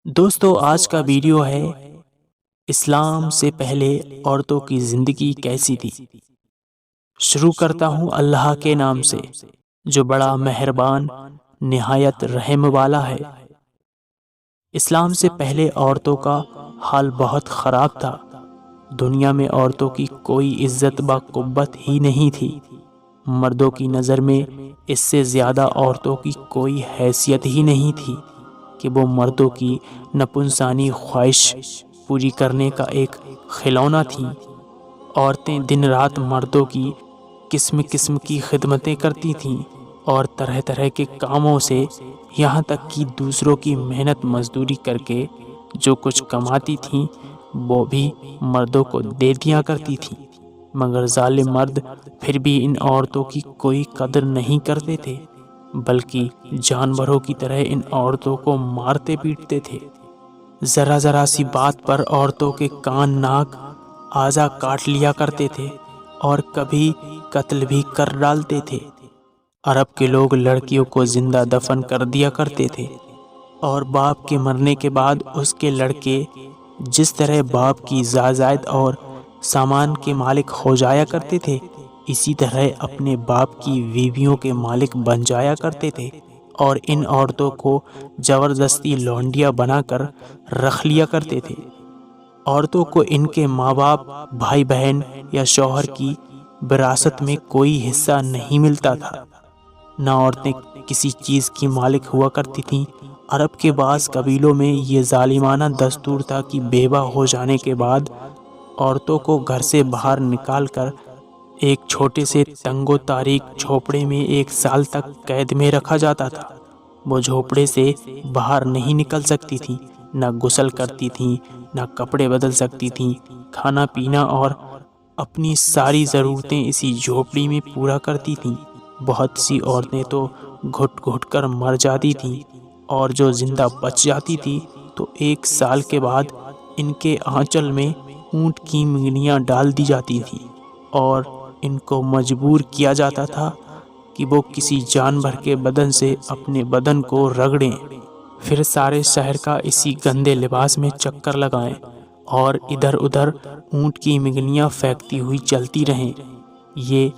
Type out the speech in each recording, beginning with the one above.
دوستو آج کا ویڈیو ہے اسلام سے پہلے عورتوں کی زندگی کیسی تھی۔ شروع کرتا ہوں اللہ کے نام سے جو بڑا مہربان نہایت رحم والا ہے۔ اسلام سے پہلے عورتوں کا حال بہت خراب تھا۔ دنیا میں عورتوں کی کوئی عزت با قوت ہی نہیں تھی۔ مردوں کی نظر میں اس سے زیادہ عورتوں کی کوئی حیثیت ہی نہیں تھی کہ وہ مردوں کی نپنسانی خواہش پوری کرنے کا ایک کھلونا تھیں۔ عورتیں دن رات مردوں کی قسم قسم کی خدمتیں کرتی تھیں اور طرح طرح کے کاموں سے، یہاں تک کہ دوسروں کی محنت مزدوری کر کے جو کچھ کماتی تھیں وہ بھی مردوں کو دے دیا کرتی تھیں۔ مگر ظالم مرد پھر بھی ان عورتوں کی کوئی قدر نہیں کرتے تھے، بلکہ جانوروں کی طرح ان عورتوں کو مارتے پیٹتے تھے۔ ذرا ذرا سی بات پر عورتوں کے کان، ناک، اعضا کاٹ لیا کرتے تھے اور کبھی قتل بھی کر ڈالتے تھے۔ عرب کے لوگ لڑکیوں کو زندہ دفن کر دیا کرتے تھے اور باپ کے مرنے کے بعد اس کے لڑکے جس طرح باپ کی زائد اور سامان کے مالک ہو جایا کرتے تھے، اسی طرح اپنے باپ کی بیویوں کے مالک بن جایا کرتے تھے اور ان عورتوں کو زبردستی لونڈیاں بنا کر رکھ لیا کرتے تھے۔ عورتوں کو ان کے ماں باپ، بھائی بہن یا شوہر کی وراثت میں کوئی حصہ نہیں ملتا تھا، نہ عورتیں کسی چیز کی مالک ہوا کرتی تھیں۔ عرب کے بعض قبیلوں میں یہ ظالمانہ دستور تھا کہ بیوہ ہو جانے کے بعد عورتوں کو گھر سے باہر نکال کر ایک چھوٹے سے تنگ و تاریک جھوپڑے میں 1 سال تک قید میں رکھا جاتا تھا۔ وہ جھوپڑے سے باہر نہیں نکل سکتی تھیں، نہ غسل کرتی تھیں، نہ کپڑے بدل سکتی تھیں۔ کھانا پینا اور اپنی ساری ضرورتیں اسی جھوپڑی میں پورا کرتی تھیں۔ بہت سی عورتیں تو گھٹ گھٹ کر مر جاتی تھیں اور جو زندہ بچ جاتی تھی تو 1 سال کے بعد ان کے آنچل میں اونٹ کی منگنیاں ڈال دی جاتی تھیں اور ان کو مجبور کیا جاتا تھا کہ وہ کسی جانور کے بدن سے اپنے بدن کو رگڑیں، پھر سارے شہر کا اسی گندے لباس میں چکر لگائیں اور ادھر ادھر اونٹ کی منگنیاں پھینکتی ہوئی چلتی رہیں۔ یہ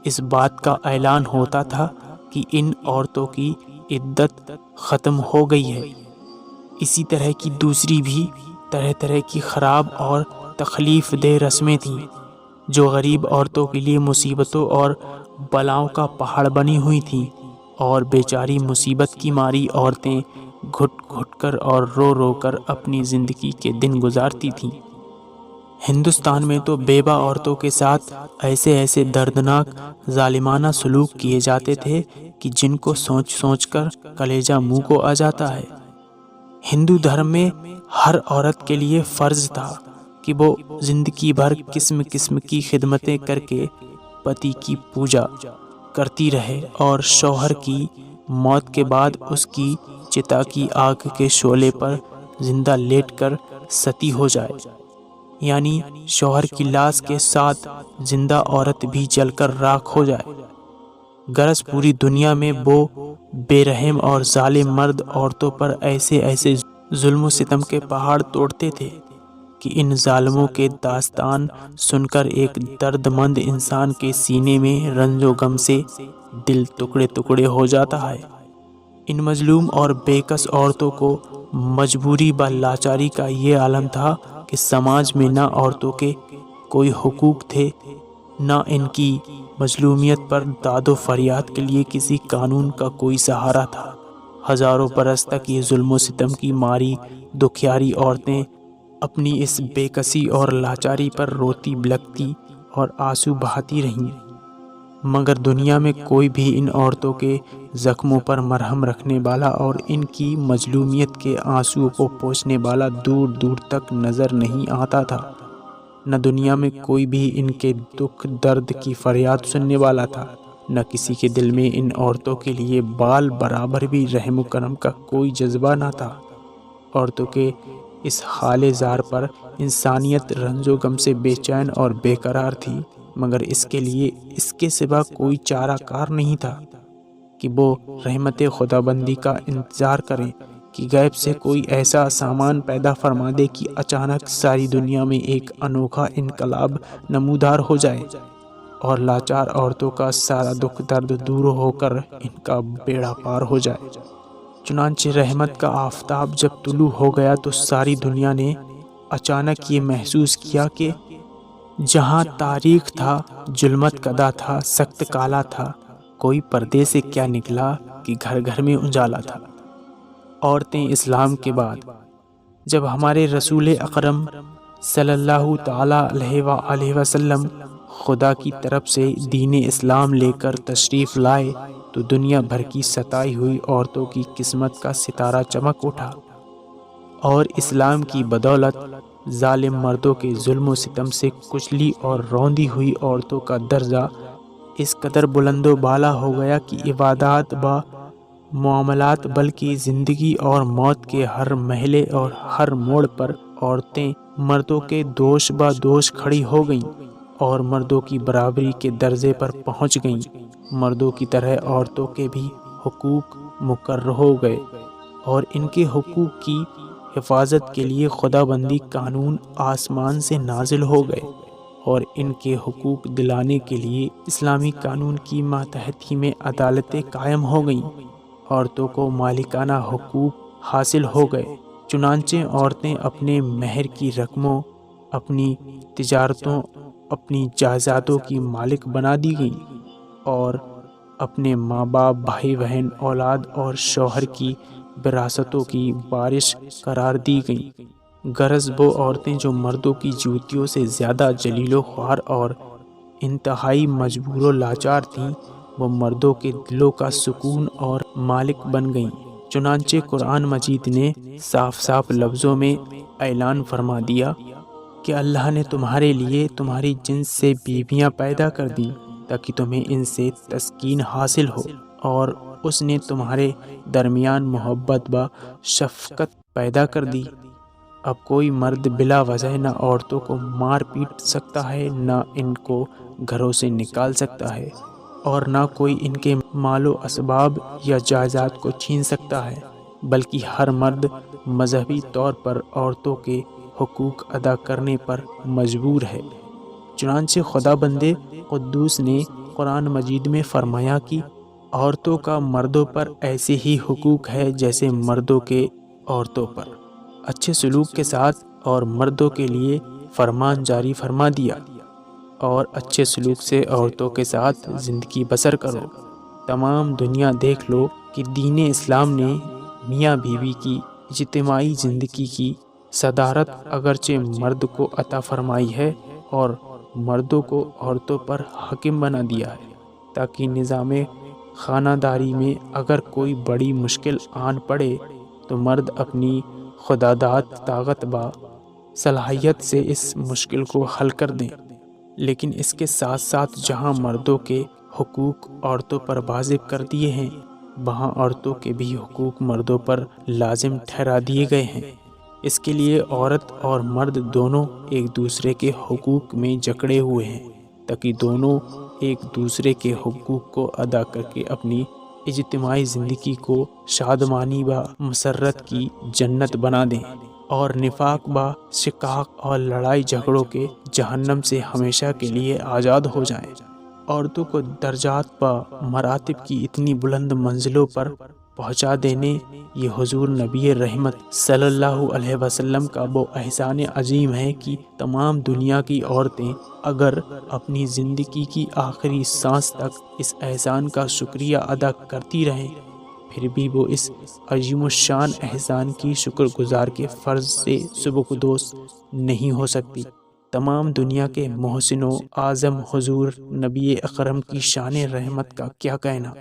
اس بات کا اعلان ہوتا تھا کہ ان عورتوں کی عدت ختم ہو گئی ہے۔ اسی طرح کی دوسری بھی طرح طرح کی خراب اور تکلیف دہ رسمیں تھیں جو غریب عورتوں کے لیے مصیبتوں اور بلاؤں کا پہاڑ بنی ہوئی تھیں، اور بیچاری مصیبت کی ماری عورتیں گھٹ گھٹ کر اور رو رو کر اپنی زندگی کے دن گزارتی تھیں۔ ہندوستان میں تو بیوہ عورتوں کے ساتھ ایسے دردناک ظالمانہ سلوک کیے جاتے تھے کہ جن کو سوچ سوچ کر کلیجہ منہ کو آ جاتا ہے۔ ہندو دھرم میں ہر عورت کے لیے فرض تھا کہ وہ زندگی بھر قسم قسم کی خدمتیں کر کے پتی کی پوجا کرتی رہے اور شوہر کی موت کے بعد اس کی چتا کی آگ کے شعلے پر زندہ لیٹ کر ستی ہو جائے، یعنی شوہر کی لاش کے ساتھ زندہ عورت بھی جل کر راکھ ہو جائے۔ غرض پوری دنیا میں وہ بے رحم اور ظالم مرد عورتوں پر ایسے ظلم و ستم کے پہاڑ توڑتے تھے کہ ان ظالموں کے داستان سن کر ایک درد مند انسان کے سینے میں رنج و غم سے دل ٹکڑے ٹکڑے ہو جاتا ہے۔ ان مظلوم اور بے کس عورتوں کو مجبوری و لاچاری کا یہ عالم تھا کہ سماج میں نہ عورتوں کے کوئی حقوق تھے، نہ ان کی مظلومیت پر داد و فریاد کے لیے کسی قانون کا کوئی سہارا تھا۔ ہزاروں برس تک یہ ظلم و ستم کی ماری دکھیاری عورتیں اپنی اس بے کسی اور لاچاری پر روتی بلکتی اور آنسو بہاتی رہیں، مگر دنیا میں کوئی بھی ان عورتوں کے زخموں پر مرہم رکھنے والا اور ان کی مظلومیت کے آنسو کو پوچھنے والا دور دور تک نظر نہیں آتا تھا۔ نہ دنیا میں کوئی بھی ان کے دکھ درد کی فریاد سننے والا تھا، نہ کسی کے دل میں ان عورتوں کے لیے بال برابر بھی رحم و کرم کا کوئی جذبہ نہ تھا۔ عورتوں کے اس حال زار پر انسانیت رنج و غم سے بے چین اور بے قرار تھی، مگر اس کے لیے اس کے سوا کوئی چارہ کار نہیں تھا کہ وہ رحمت خدا بندی کا انتظار کریں کہ غیب سے کوئی ایسا سامان پیدا فرما دے کہ اچانک ساری دنیا میں ایک انوکھا انقلاب نمودار ہو جائے اور لاچار عورتوں کا سارا دکھ درد دور ہو کر ان کا بیڑا پار ہو جائے۔ چنانچہ رحمت کا آفتاب جب طلوع ہو گیا تو ساری دنیا نے اچانک یہ محسوس کیا کہ جہاں تاریخ تھا، ظلمت کدا تھا، سخت کالا تھا، کوئی پردے سے کیا نکلا کہ گھر گھر میں اجالا تھا۔ عورتیں اسلام کے بعد جب ہمارے رسول اکرم صلی اللہ تعالی علیہ وآلہ وسلم خدا کی طرف سے دین اسلام لے کر تشریف لائے تو دنیا بھر کی ستائی ہوئی عورتوں کی قسمت کا ستارہ چمک اٹھا اور اسلام کی بدولت ظالم مردوں کے ظلم و ستم سے کچلی اور روندی ہوئی عورتوں کا درجہ اس قدر بلند و بالا ہو گیا کہ عبادات با معاملات بلکہ زندگی اور موت کے ہر محلے اور ہر موڑ پر عورتیں مردوں کے دوش با دوش کھڑی ہو گئیں اور مردوں کی برابری کے درجے پر پہنچ گئیں۔ مردوں کی طرح عورتوں کے بھی حقوق مقرر ہو گئے اور ان کے حقوق کی حفاظت کے لیے خدا بندی قانون آسمان سے نازل ہو گئے اور ان کے حقوق دلانے کے لیے اسلامی قانون کی ماتحتی میں عدالتیں قائم ہو گئیں۔ عورتوں کو مالکانہ حقوق حاصل ہو گئے، چنانچہ عورتیں اپنے مہر کی رقموں، اپنی تجارتوں، اپنی جائیدادوں کی مالک بنا دی گئیں اور اپنے ماں باپ، بھائی بہن، اولاد اور شوہر کی وراثتوں کی وارث قرار دی گئیں۔ غرض وہ عورتیں جو مردوں کی جوتیوں سے زیادہ ذلیل و خوار اور انتہائی مجبور و لاچار تھیں، وہ مردوں کے دلوں کا سکون اور مالک بن گئیں۔ چنانچہ قرآن مجید نے صاف صاف لفظوں میں اعلان فرما دیا کہ اللہ نے تمہارے لیے تمہاری جنس سے بیویاں پیدا کر دی تاکہ تمہیں ان سے تسکین حاصل ہو، اور اس نے تمہارے درمیان محبت و شفقت پیدا کر دی۔ اب کوئی مرد بلا وجہ نہ عورتوں کو مار پیٹ سکتا ہے، نہ ان کو گھروں سے نکال سکتا ہے، اور نہ کوئی ان کے مال و اسباب یا جائیداد کو چھین سکتا ہے، بلکہ ہر مرد مذہبی طور پر عورتوں کے حقوق ادا کرنے پر مجبور ہے۔ چنانچہ خدا بندے قدوس نے قرآن مجید میں فرمایا کہ عورتوں کا مردوں پر ایسے ہی حقوق ہے جیسے مردوں کے عورتوں پر، اچھے سلوک کے ساتھ، اور مردوں کے لیے فرمان جاری فرما دیا اور اچھے سلوک سے عورتوں کے ساتھ زندگی بسر کرو۔ تمام دنیا دیکھ لو کہ دین اسلام نے میاں بیوی کی اجتماعی زندگی کی صدارت اگرچہ مرد کو عطا فرمائی ہے اور مردوں کو عورتوں پر حاکم بنا دیا ہے، تاکہ نظام خانہ داری میں اگر کوئی بڑی مشکل آن پڑے تو مرد اپنی خداداد طاقت با صلاحیت سے اس مشکل کو حل کر دیں۔ لیکن اس کے ساتھ ساتھ جہاں مردوں کے حقوق عورتوں پر واجب کر دیے ہیں، وہاں عورتوں کے بھی حقوق مردوں پر لازم ٹھہرا دیے گئے ہیں۔ اس کے لیے عورت اور مرد دونوں ایک دوسرے کے حقوق میں جکڑے ہوئے ہیں تاکہ دونوں ایک دوسرے کے حقوق کو ادا کر کے اپنی اجتماعی زندگی کو شادمانی و مسرت کی جنت بنا دیں اور نفاق با شقاق اور لڑائی جھگڑوں کے جہنم سے ہمیشہ کے لیے آزاد ہو جائیں۔ عورتوں کو درجات و مراتب کی اتنی بلند منزلوں پر پہنچا دینے یہ حضور نبی رحمت صلی اللہ علیہ وسلم کا وہ احسان عظیم ہے کہ تمام دنیا کی عورتیں اگر اپنی زندگی کی آخری سانس تک اس احسان کا شکریہ ادا کرتی رہیں، پھر بھی وہ اس عظیم الشان احسان کی شکر گزار کے فرض سے سبکدوش نہیں ہو سکتی۔ تمام دنیا کے محسن و اعظم حضور نبی اکرم کی شان رحمت کا کیا کہنا۔